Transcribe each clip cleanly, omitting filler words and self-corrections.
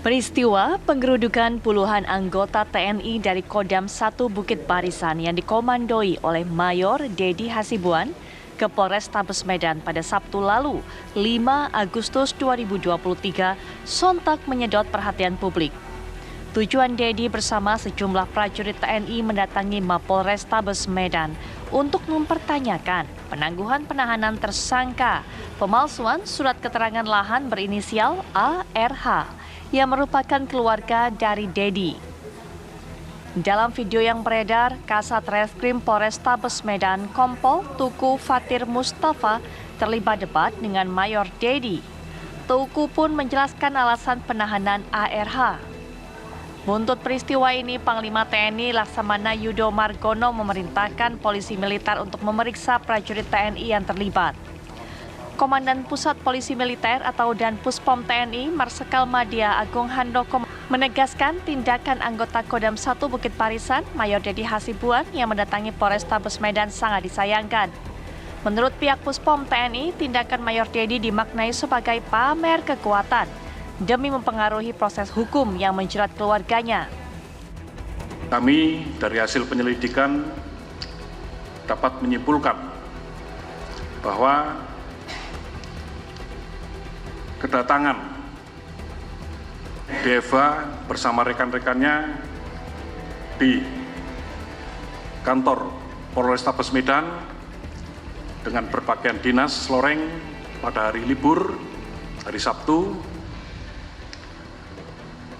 Peristiwa penggerudukan puluhan anggota TNI dari Kodam 1 Bukit Barisan yang dikomandoi oleh Mayor Dedi Hasibuan ke Polrestabes Medan pada Sabtu lalu, 5 Agustus 2023, sontak menyedot perhatian publik. Tujuan Dedi bersama sejumlah prajurit TNI mendatangi Mapolrestabes Medan untuk mempertanyakan penangguhan penahanan tersangka pemalsuan surat keterangan lahan berinisial ARH yang merupakan keluarga dari Dedi. Dalam video yang beredar, Kasat Reskrim Polrestabes Medan Kompol Tuku Fatir Mustafa terlibat debat dengan Mayor Dedi. Tuku pun menjelaskan alasan penahanan ARH. Buntut peristiwa ini, Panglima TNI Laksamana Yudo Margono memerintahkan polisi militer untuk memeriksa prajurit TNI yang terlibat. Komandan Pusat Polisi Militer atau Danpuspom TNI Marsikal Madya Agung Handoko menegaskan tindakan anggota Kodam 1 Bukit Barisan Mayor Dedi Hasibuan yang mendatangi Polrestabes Medan sangat disayangkan. Menurut pihak Puspom TNI, tindakan Mayor Dedi dimaknai sebagai pamer kekuatan demi mempengaruhi proses hukum yang menjerat keluarganya. Kami dari hasil penyelidikan dapat menyimpulkan bahwa kedatangan Deva bersama rekan-rekannya di kantor Polrestabes Medan dengan berpakaian dinas loreng pada hari libur, hari Sabtu,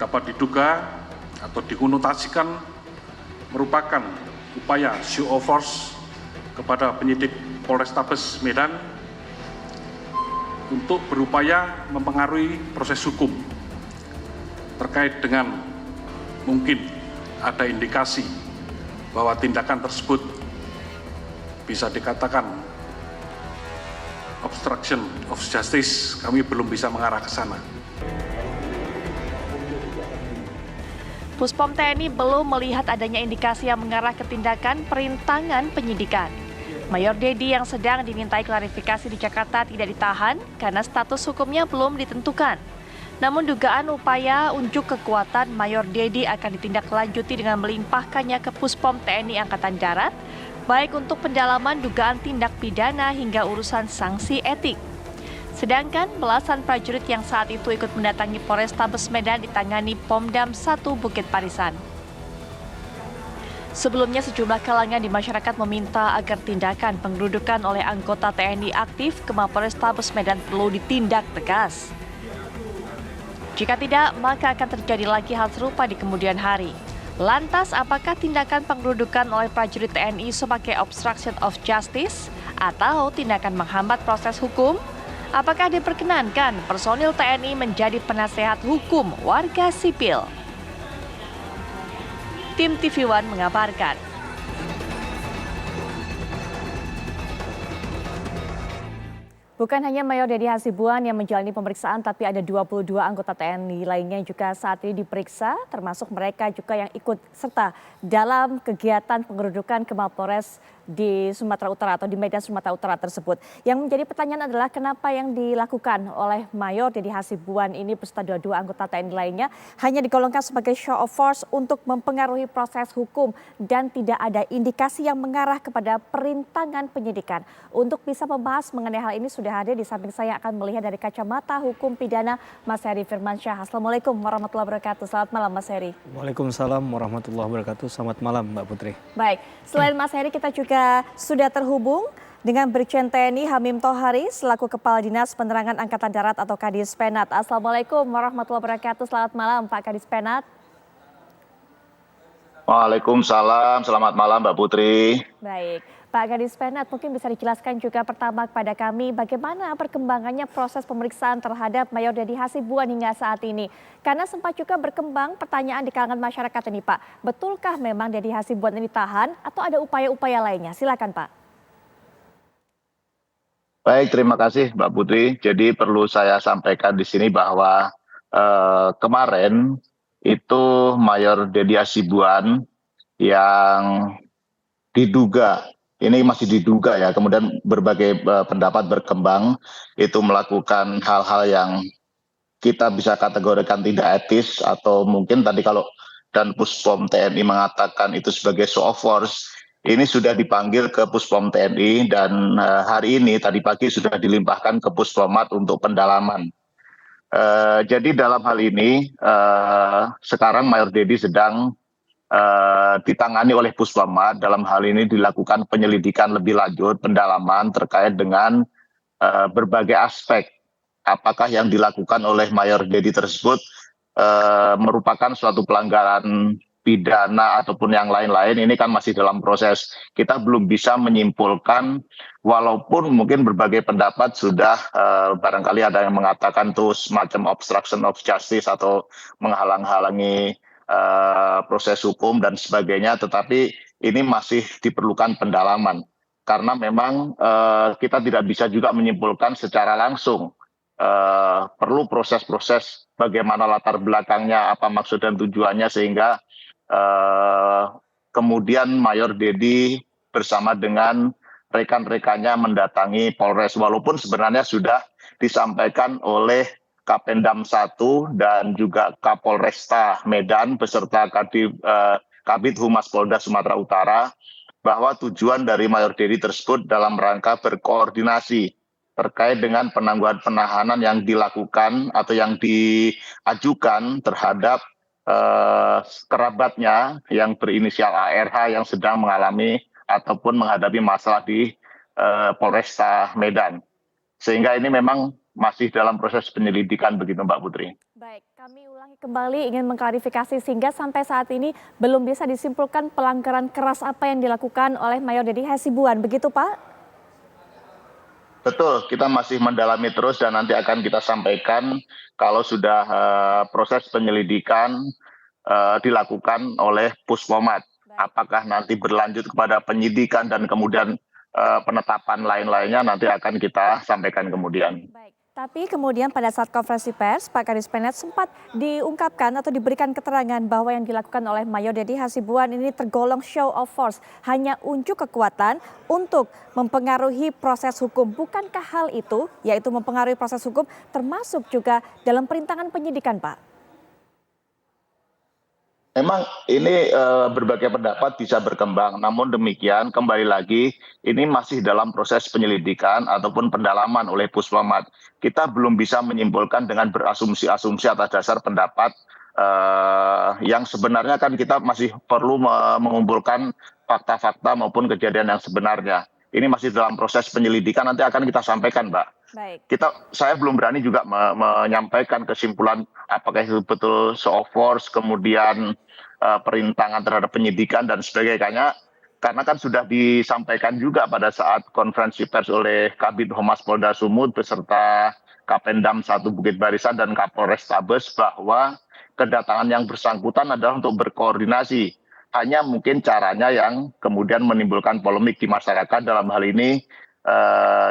dapat diduga atau dikonotasikan merupakan upaya show of force kepada penyidik Polrestabes Medan untuk berupaya mempengaruhi proses hukum terkait dengan mungkin ada indikasi bahwa tindakan tersebut bisa dikatakan obstruction of justice. Kami belum bisa mengarah ke sana. Puspom TNI belum melihat adanya indikasi yang mengarah ke tindakan perintangan penyidikan. Mayor Dedi yang sedang dimintai klarifikasi di Jakarta tidak ditahan karena status hukumnya belum ditentukan. Namun dugaan upaya unjuk kekuatan Mayor Dedi akan ditindaklanjuti dengan melimpahkannya ke Puspom TNI Angkatan Darat, baik untuk pendalaman dugaan tindak pidana hingga urusan sanksi etik. Sedangkan belasan prajurit yang saat itu ikut mendatangi Polrestabes Medan ditangani Pomdam 1 Bukit Barisan. Sebelumnya sejumlah kalangan di masyarakat meminta agar tindakan penggerudukan oleh anggota TNI aktif ke Mapolrestabes Medan perlu ditindak tegas. Jika tidak, maka akan terjadi lagi hal serupa di kemudian hari. Lantas, apakah tindakan penggerudukan oleh prajurit TNI sebagai obstruction of justice atau tindakan menghambat proses hukum? Apakah diperkenankan personil TNI menjadi penasehat hukum warga sipil? Tim TV One mengabarkan. Bukan hanya Mayor Dedi Hasibuan yang menjalani pemeriksaan, tapi ada 22 anggota TNI lainnya juga saat ini diperiksa, termasuk mereka juga yang ikut serta dalam kegiatan penggerudukan ke Mapolres di Sumatera Utara atau di Medan Sumatera Utara tersebut. Yang menjadi pertanyaan adalah kenapa yang dilakukan oleh Mayor Dedi Hasibuan ini beserta 22 anggota TNI lainnya hanya digolongkan sebagai show of force untuk mempengaruhi proses hukum dan tidak ada indikasi yang mengarah kepada perintangan penyidikan. Untuk bisa membahas mengenai hal ini sudah hadir di samping saya akan melihat dari kacamata hukum pidana Mas Heri Firmansyah. Assalamualaikum warahmatullahi wabarakatuh. Selamat malam Mas Heri. Waalaikumsalam warahmatullahi wabarakatuh. Selamat malam Mbak Putri. Baik, selain Mas Heri kita juga sudah terhubung dengan Brigjen TNI Hamim Tohari selaku Kepala Dinas Penerangan Angkatan Darat atau Kadis Penat. Assalamualaikum warahmatullahi wabarakatuh. Selamat malam Pak Kadis Penat. Waalaikumsalam, selamat malam Mbak Putri. Baik, Pak Kadis Penat mungkin bisa dijelaskan juga pertama kepada kami bagaimana perkembangannya proses pemeriksaan terhadap Mayor Dedi Hasibuan hingga saat ini. Karena sempat juga berkembang pertanyaan di kalangan masyarakat ini Pak, betulkah memang Dedi Hasibuan ini ditahan atau ada upaya-upaya lainnya? Silakan Pak. Baik, terima kasih Mbak Putri. Jadi perlu saya sampaikan di sini bahwa kemarin itu Mayor Dedi Hasibuan yang diduga, ini masih diduga ya, kemudian berbagai pendapat berkembang itu melakukan hal-hal yang kita bisa kategorikan tidak etis, atau mungkin tadi kalau dan Puspom TNI mengatakan itu sebagai show of force, ini sudah dipanggil ke Puspom TNI dan hari ini tadi pagi sudah dilimpahkan ke Puspomat untuk pendalaman. Jadi dalam hal ini sekarang Mayor Dedi sedang ditangani oleh Puspomat. Dalam hal ini dilakukan penyelidikan lebih lanjut, pendalaman terkait dengan berbagai aspek. Apakah yang dilakukan oleh Mayor Dedi tersebut merupakan suatu pelanggaran pidana ataupun yang lain-lain, ini kan masih dalam proses. Kita belum bisa menyimpulkan, walaupun mungkin berbagai pendapat sudah barangkali ada yang mengatakan itu semacam obstruction of justice atau menghalang-halangi proses hukum dan sebagainya, tetapi ini masih diperlukan pendalaman. Karena memang kita tidak bisa juga menyimpulkan secara langsung. Perlu proses-proses bagaimana latar belakangnya, apa maksud dan tujuannya, sehingga kemudian Mayor Dedi bersama dengan rekan-rekannya mendatangi Polres, walaupun sebenarnya sudah disampaikan oleh Kapendam 1 dan juga Kapolresta Medan beserta Kabid Humas Polda Sumatera Utara, bahwa tujuan dari Mayor Dedi tersebut dalam rangka berkoordinasi terkait dengan penangguhan penahanan yang dilakukan atau yang diajukan terhadap kerabatnya yang berinisial ARH yang sedang mengalami ataupun menghadapi masalah di Polresta Medan. Sehingga ini memang masih dalam proses penyelidikan begitu Mbak Putri. Baik, kami ulangi kembali ingin mengklarifikasi sehingga sampai saat ini belum bisa disimpulkan pelanggaran keras apa yang dilakukan oleh Mayor Dedi Hasibuan, begitu Pak? Betul, kita masih mendalami terus dan nanti akan kita sampaikan kalau sudah proses penyelidikan dilakukan oleh Puspomat. Apakah nanti berlanjut kepada penyidikan dan kemudian penetapan lain-lainnya nanti akan kita sampaikan kemudian. Baik. Tapi kemudian pada saat konferensi pers, Pak Kadis Penat sempat diungkapkan atau diberikan keterangan bahwa yang dilakukan oleh Mayor Dedi Hasibuan ini tergolong show of force, hanya unjuk kekuatan untuk mempengaruhi proses hukum. Bukankah hal itu, yaitu mempengaruhi proses hukum, termasuk juga dalam perintangan penyidikan, Pak? Memang ini berbagai pendapat bisa berkembang, namun demikian kembali lagi ini masih dalam proses penyelidikan ataupun pendalaman oleh Puspomat. Kita belum bisa menyimpulkan dengan berasumsi-asumsi atas dasar pendapat yang sebenarnya kan kita masih perlu mengumpulkan fakta-fakta maupun kejadian yang sebenarnya. Ini masih dalam proses penyelidikan, nanti akan kita sampaikan, Mbak. Baik. Saya belum berani juga menyampaikan kesimpulan apakah itu betul show of force, kemudian perintangan terhadap penyidikan dan sebagainya, karena kan sudah disampaikan juga pada saat konferensi pers oleh Kabid Humas Polda Sumut beserta Kapendam 1 Bukit Barisan dan Kapolrestabes bahwa kedatangan yang bersangkutan adalah untuk berkoordinasi. Hanya mungkin caranya yang kemudian menimbulkan polemik di masyarakat, dalam hal ini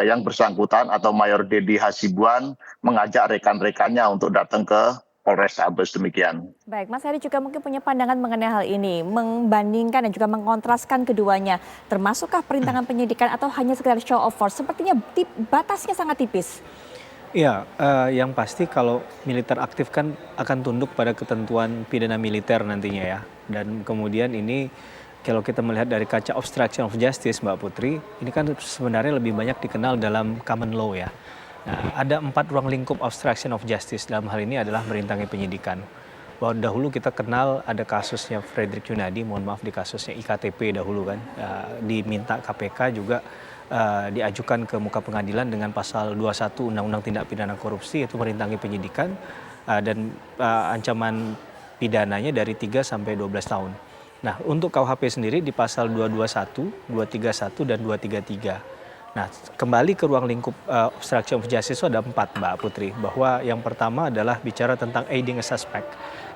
yang bersangkutan atau Mayor Dedi Hasibuan mengajak rekan-rekannya untuk datang ke Polrestabes, demikian. Baik, Mas Heri juga mungkin punya pandangan mengenai hal ini, membandingkan dan juga mengkontraskan keduanya, termasukkah perintangan penyidikan atau hanya sekedar show of force? Sepertinya batasnya sangat tipis. Iya, yang pasti kalau militer aktif kan akan tunduk pada ketentuan pidana militer nantinya ya. Dan kemudian ini kalau kita melihat dari kaca obstruction of justice, Mbak Putri, ini kan sebenarnya lebih banyak dikenal dalam common law ya. Nah, ada 4 ruang lingkup obstruction of justice, dalam hal ini adalah merintangi penyidikan. Bahwa dahulu kita kenal ada kasusnya Frederick Yunadi, mohon maaf, di kasusnya IKTP dahulu kan, diminta KPK juga diajukan ke muka pengadilan dengan pasal 21 Undang-Undang Tindak Pidana Korupsi, yaitu merintangi penyidikan dan ancaman pidananya dari 3 sampai 12 tahun. Nah, untuk KUHP sendiri di pasal 221, 231, dan 233. Nah, kembali ke ruang lingkup obstruction of justice itu ada 4, Mbak Putri. Bahwa yang pertama adalah bicara tentang aiding a suspect.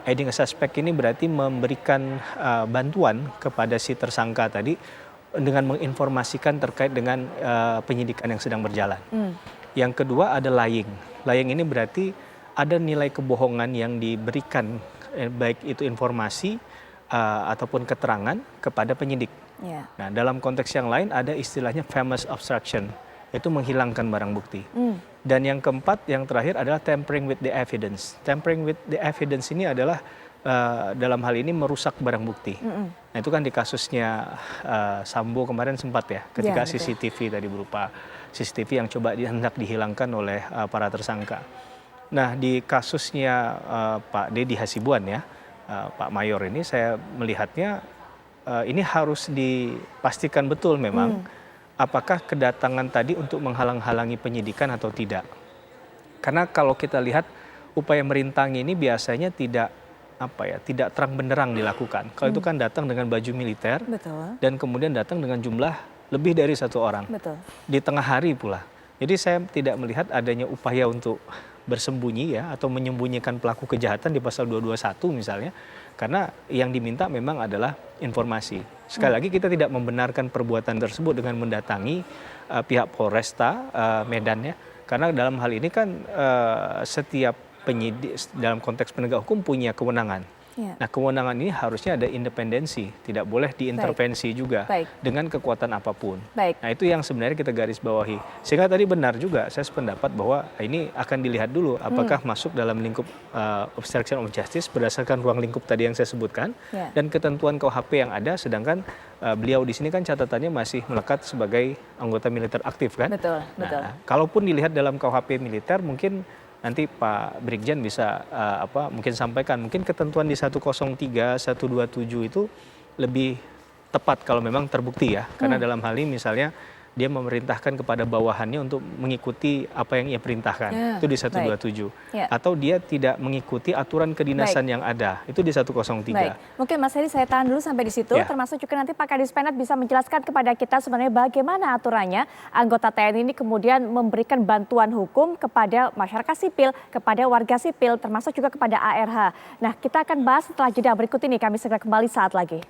Aiding a suspect ini berarti memberikan bantuan kepada si tersangka tadi dengan menginformasikan terkait dengan penyidikan yang sedang berjalan. Yang kedua ada lying. Lying ini berarti ada nilai kebohongan yang diberikan, baik itu informasi ataupun keterangan kepada penyidik. Nah, dalam konteks yang lain ada istilahnya famous obstruction, yaitu menghilangkan barang bukti. Dan yang keempat, yang terakhir adalah tampering with the evidence. Tampering with the evidence ini adalah dalam hal ini merusak barang bukti. Nah itu kan di kasusnya Sambo kemarin sempat ya, ketika Ya, betul. CCTV tadi berupa CCTV yang coba hendak dihilangkan oleh para tersangka. Nah di kasusnya Pak Dedi Hasibuan ya, Pak Mayor ini saya melihatnya ini harus dipastikan betul memang apakah kedatangan tadi untuk menghalang-halangi penyidikan atau tidak. Karena kalau kita lihat upaya merintangi ini biasanya tidak terang benderang dilakukan. Kalau itu kan datang dengan baju militer Betul. dan kemudian datang dengan jumlah lebih dari 1 orang. Betul. Di tengah hari pula. Jadi saya tidak melihat adanya upaya untuk bersembunyi ya atau menyembunyikan pelaku kejahatan di pasal 221 misalnya. Karena yang diminta memang adalah informasi. Sekali lagi kita tidak membenarkan perbuatan tersebut dengan mendatangi pihak Polresta Medan ya. Karena dalam hal ini kan setiap penyidik dalam konteks penegak hukum punya kewenangan. Ya. Nah kewenangan ini harusnya ada independensi, tidak boleh diintervensi juga dengan kekuatan apapun. Baik. Nah itu yang sebenarnya kita garis bawahi. Sehingga tadi benar juga saya sependapat bahwa ini akan dilihat dulu apakah masuk dalam lingkup obstruction of justice berdasarkan ruang lingkup tadi yang saya sebutkan dan ketentuan KUHP yang ada. Sedangkan beliau di sini kan catatannya masih melekat sebagai anggota militer aktif kan. Betul, betul. Nah, kalaupun dilihat dalam KUHP militer mungkin nanti Pak Brigjen bisa mungkin sampaikan mungkin ketentuan di 103, 127 itu lebih tepat kalau memang terbukti ya. Karena dalam hal ini misalnya dia memerintahkan kepada bawahannya untuk mengikuti apa yang ia perintahkan. Itu di 127. Atau dia tidak mengikuti aturan kedinasan yang ada. Itu di 103. Baik. Mungkin Mas Heri saya tahan dulu sampai di situ. Termasuk juga nanti Pak Kadis Penat bisa menjelaskan kepada kita sebenarnya bagaimana aturannya anggota TNI ini kemudian memberikan bantuan hukum kepada masyarakat sipil, kepada warga sipil, termasuk juga kepada ARH. Nah kita akan bahas setelah jeda berikut ini. Kami segera kembali saat lagi.